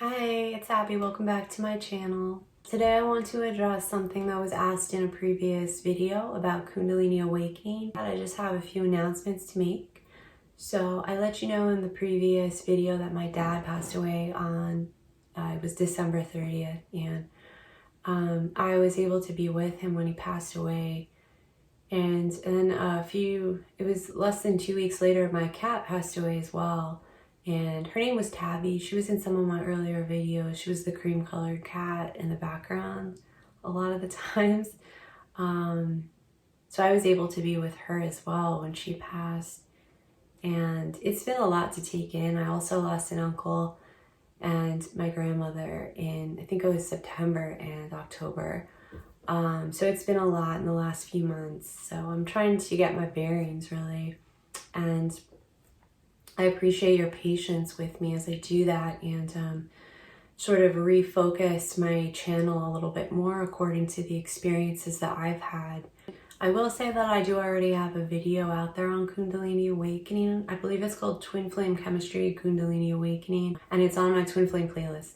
Hi, it's Abby. Welcome back to my channel. Today I want to address something that was asked in a previous video about Kundalini awakening. I just have a few announcements to make. So I let you know in the previous video that my dad passed away on, it was December 30th, and I was able to be with him when he passed away. And then it was less than 2 weeks later, my cat passed away as well. And her name was Tabby. She was in some of my earlier videos. She was the cream colored cat in the background a lot of the times. So I was able to be with her as well when she passed. And it's been a lot to take in. I also lost an uncle and my grandmother in, I think it was September and October. So it's been a lot in the last few months. So I'm trying to get my bearings really. And I appreciate your patience with me as I do that and sort of refocus my channel a little bit more according to the experiences that I've had. I will say that I do already have a video out there on Kundalini Awakening. I believe it's called Twin Flame Chemistry Kundalini Awakening, and it's on my Twin Flame playlist.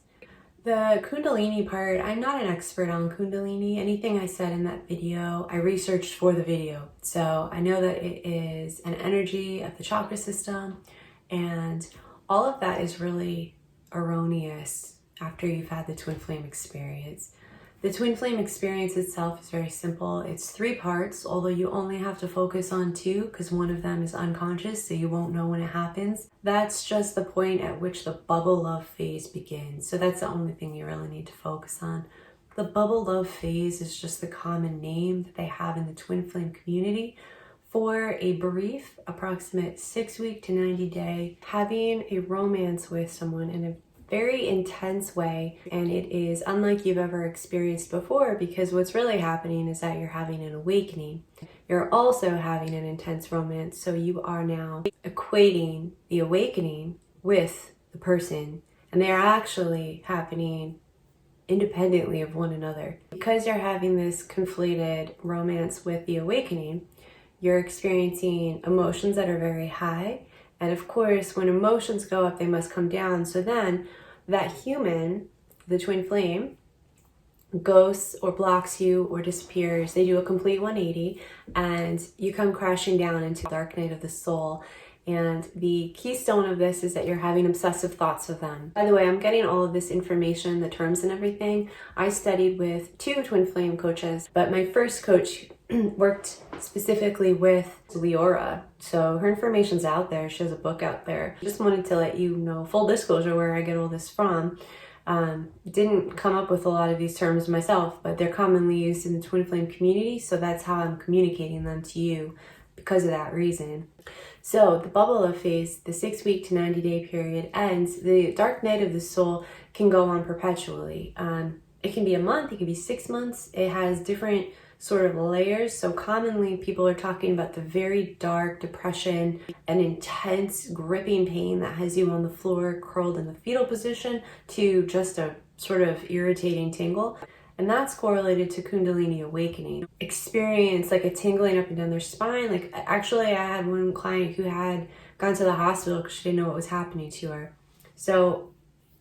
The Kundalini part, I'm not an expert on Kundalini. Anything I said in that video, I researched for the video. So I know that it is an energy of the chakra system, and all of that is really erroneous after you've had the twin flame experience. The twin flame experience itself is very simple. It's 3 parts, although you only have to focus on 2 because one of them is unconscious, so you won't know when it happens. That's just the point at which the bubble love phase begins. So that's the only thing you really need to focus on. The bubble love phase is just the common name that they have in the twin flame community for a brief, approximate 6-week to 90-day, having a romance with someone in a very intense way. And it is unlike you've ever experienced before, because what's really happening is that you're having an awakening. You're also having an intense romance. So you are now equating the awakening with the person, and they are actually happening independently of one another. Because you're having this conflated romance with the awakening, you're experiencing emotions that are very high. And of course, when emotions go up, they must come down. So then that human, the twin flame, ghosts or blocks you or disappears. They do a complete 180 and you come crashing down into the dark night of the soul. And the keystone of this is that you're having obsessive thoughts of them. By the way, I'm getting all of this information, the terms and everything. I studied with 2 twin flame coaches, but my first coach worked specifically with Leora. So her information's out there. She has a book out there. Just wanted to let you know, full disclosure, where I get all this from. Didn't come up with a lot of these terms myself, but they're commonly used in the twin flame community. So that's how I'm communicating them to you because of that reason. So the bubble love phase, the 6-week to 90-day period ends. The dark night of the soul can go on perpetually. It can be a month, it can be 6 months. It has different sort of layers. So commonly people are talking about the very dark depression, an intense gripping pain that has you on the floor curled in the fetal position, to just a sort of irritating tingle. And that's correlated to Kundalini awakening. Experience like a tingling up and down their spine. Like actually I had one client who had gone to the hospital because she didn't know what was happening to her. So,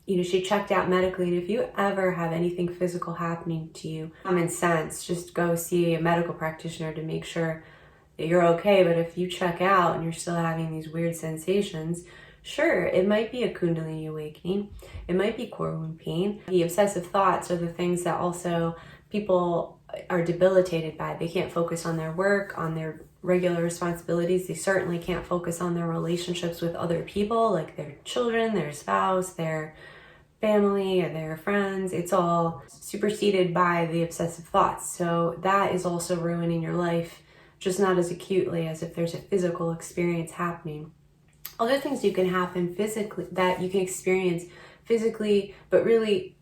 she checked out medically. And if you ever have anything physical happening to you, common sense, just go see a medical practitioner to make sure that you're okay. But if you check out and you're still having these weird sensations, sure, it might be a Kundalini awakening. It might be core wound pain. The obsessive thoughts are the things that also people are debilitated by. They can't focus on their work, on their regular responsibilities. They certainly can't focus on their relationships with other people, like their children, their spouse, their family, or their friends. It's all superseded by the obsessive thoughts. So that is also ruining your life, just not as acutely as if there's a physical experience happening. Other things you can happen physically, that you can experience physically, but really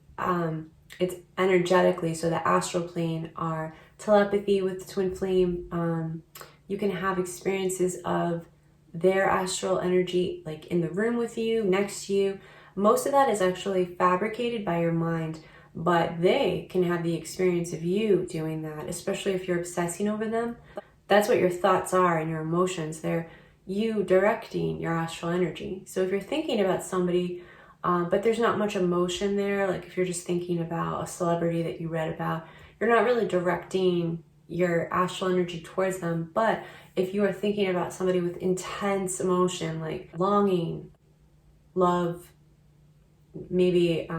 it's energetically. So the astral plane are telepathy with the twin flame. You can have experiences of their astral energy, like in the room with you, next to you. Most of that is actually fabricated by your mind, but they can have the experience of you doing that, especially if you're obsessing over them. That's what your thoughts are and your emotions. They're you directing your astral energy. So if you're thinking about somebody but there's not much emotion there. Like if you're just thinking about a celebrity that you read about, you're not really directing your astral energy towards them. But if you are thinking about somebody with intense emotion, like longing, love, maybe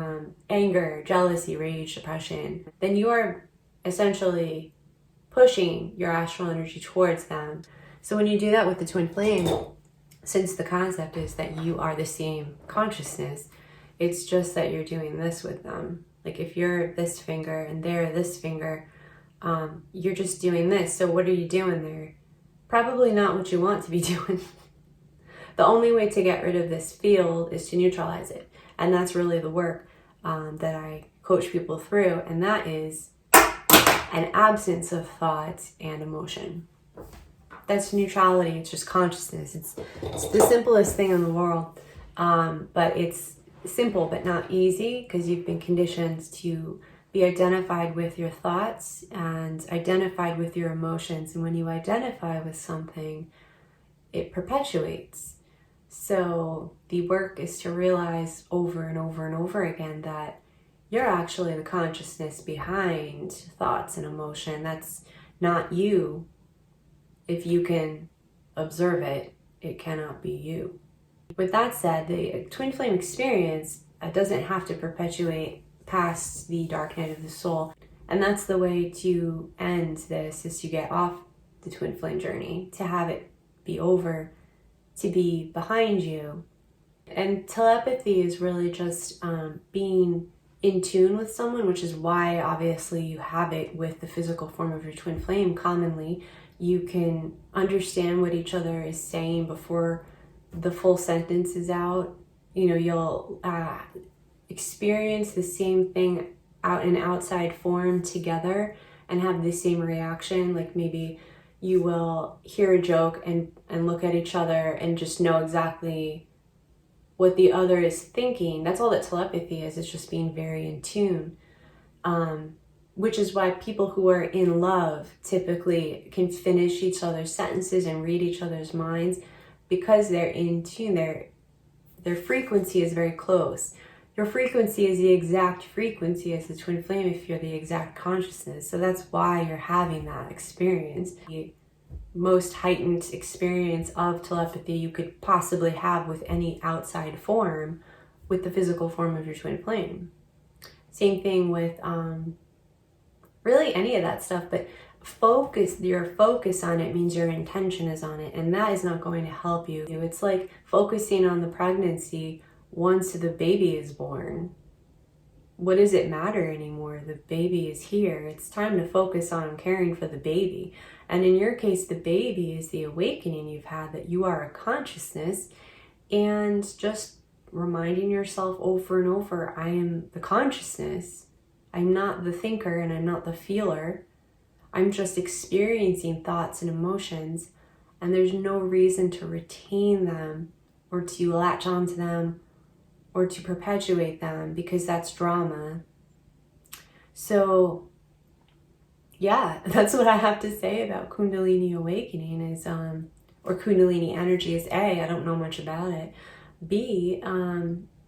anger, jealousy, rage, depression, then you are essentially pushing your astral energy towards them. So when you do that with the twin flame, since the concept is that you are the same consciousness, it's just that you're doing this with them. Like if you're this finger and they're this finger, you're just doing this. So what are you doing there? Probably not what you want to be doing. The only way to get rid of this field is to neutralize it. And that's really the work that I coach people through. And that is an absence of thought and emotion. That's neutrality. It's just consciousness. It's the simplest thing in the world. But it's simple but not easy because you've been conditioned to be identified with your thoughts and identified with your emotions. And when you identify with something, it perpetuates. So the work is to realize over and over and over again that you're actually the consciousness behind thoughts and emotion. That's not you. If you can observe it, it cannot be you. With that said, the twin flame experience doesn't have to perpetuate past the dark night of the soul. And that's the way to end this, is to get off the twin flame journey, to have it be over, to be behind you. And telepathy is really just being in tune with someone, which is why obviously you have it with the physical form of your twin flame. Commonly, you can understand what each other is saying before the full sentence is out. You know, you'll experience the same thing out in outside form together and have the same reaction. Like maybe you will hear a joke and look at each other and just know exactly what the other is thinking. That's all that telepathy is. It's just being very in tune. Which is why people who are in love typically can finish each other's sentences and read each other's minds, because they're in tune. Their frequency is very close. Your frequency is the exact frequency as the twin flame if you're the exact consciousness. So that's why you're having that experience. The most heightened experience of telepathy you could possibly have with any outside form, with the physical form of your twin flame. Same thing with really any of that stuff, but your focus on it means your intention is on it, and that is not going to help you. It's like focusing on the pregnancy once the baby is born. What does it matter anymore? The baby is here. It's time to focus on caring for the baby. And in your case, the baby is the awakening you've had, that you are a consciousness, and just reminding yourself over and over, I am the consciousness. I'm not the thinker and I'm not the feeler. I'm just experiencing thoughts and emotions, and there's no reason to retain them or to latch onto them or to perpetuate them, because that's drama. So yeah, that's what I have to say about Kundalini awakening is, or Kundalini energy is A, I don't know much about it. B,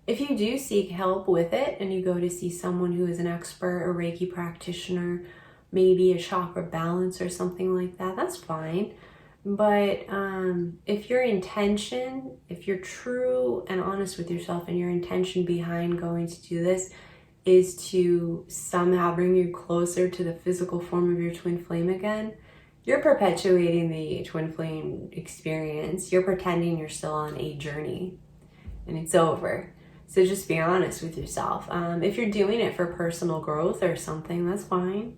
if you do seek help with it and you go to see someone who is an expert, a Reiki practitioner, maybe a chakra balance or something like that, that's fine. But if your intention, if you're true and honest with yourself, and your intention behind going to do this is to somehow bring you closer to the physical form of your twin flame again, you're perpetuating the twin flame experience. You're pretending you're still on a journey and it's over. So just be honest with yourself. If you're doing it for personal growth or something, that's fine.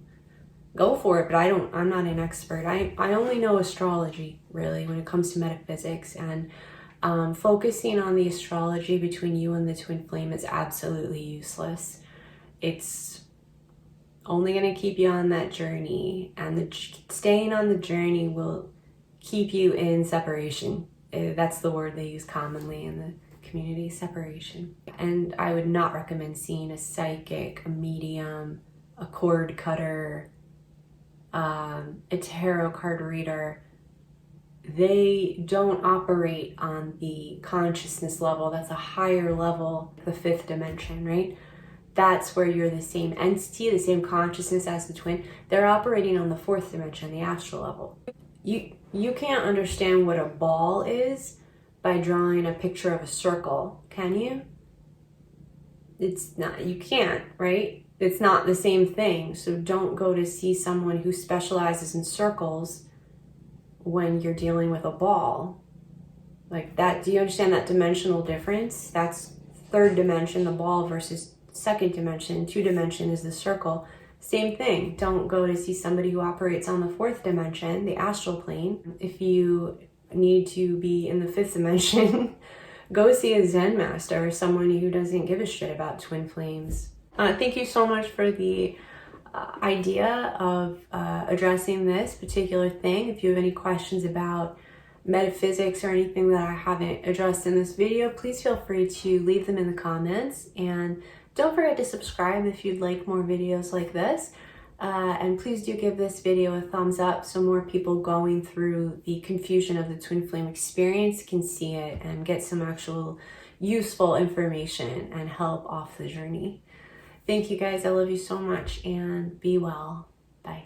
Go for it, but I'm not an expert. I only know astrology, really, when it comes to metaphysics, and focusing on the astrology between you and the twin flame is absolutely useless. It's only going to keep you on that journey, and staying on the journey will keep you in separation. That's the word they use commonly in the community, separation. And I would not recommend seeing a psychic, a medium, a cord cutter, a tarot card reader. they don't operate on the consciousness level. That's a higher level, the fifth dimension, right? That's where you're the same entity, the same consciousness as the twin. They're operating on the fourth dimension, the astral level. You can't understand what a ball is by drawing a picture of a circle, can you? It's not, you can't, right? It's not the same thing. So don't go to see someone who specializes in circles when you're dealing with a ball. Like that, do you understand that dimensional difference? That's third dimension, the ball, versus second dimension. 2 dimension is the circle. Same thing. Don't go to see somebody who operates on the fourth dimension, the astral plane. If you need to be in the fifth dimension, go see a Zen master or someone who doesn't give a shit about twin flames. Thank you so much for the idea of addressing this particular thing. If you have any questions about metaphysics or anything that I haven't addressed in this video, please feel free to leave them in the comments. And don't forget to subscribe if you'd like more videos like this. And please do give this video a thumbs up so more people going through the confusion of the twin flame experience can see it and get some actual useful information and help off the journey. Thank you guys. I love you so much, and be well. Bye.